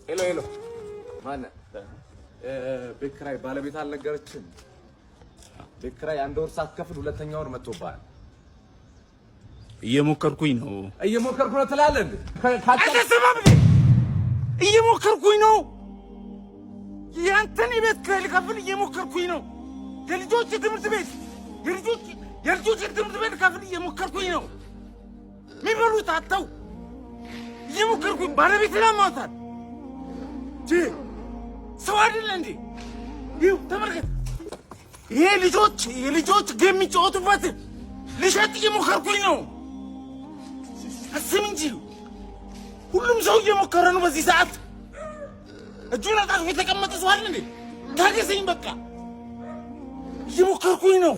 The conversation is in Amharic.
ሄሎ ማን ቤት ኪራይ ባለቤት አልነገረችም? ቤት ኪራይ አንድ ወር ሳትከፍል ሁለተኛ ወር መጥቶብሃል። እየሞከርኩኝ ነው ትላለህ እንዴ? አትሰማም እንዴ? እየሞከርኩኝ ነው። ያንተን የቤት ኪራይ ልከፍል እየሞከርኩኝ ነው። የልጆች ትምህርት ቤት የልጆች ትምህርት ቤት ልከፍል እየሞከርኩኝ ነው። የሚበሉት አጥተው እየሞከርኩኝ ባለቤትን አሟታል። ሰው አይደለ እንዴ? ይኸው ተመልከት። ይሄ የልጆች ጌም የሚጫወቱበት ልሸጥ እየሞከርኩኝ ነው። አስብ እንጂ ሁሉም ሰው እየሞከረ ነው። በዚህ ሰዓት እጁን አጣጥፎ የተቀመጠ ሰው አለ እንዴ? ታገሰኝ በቃ እየሞከርኩኝ ነው።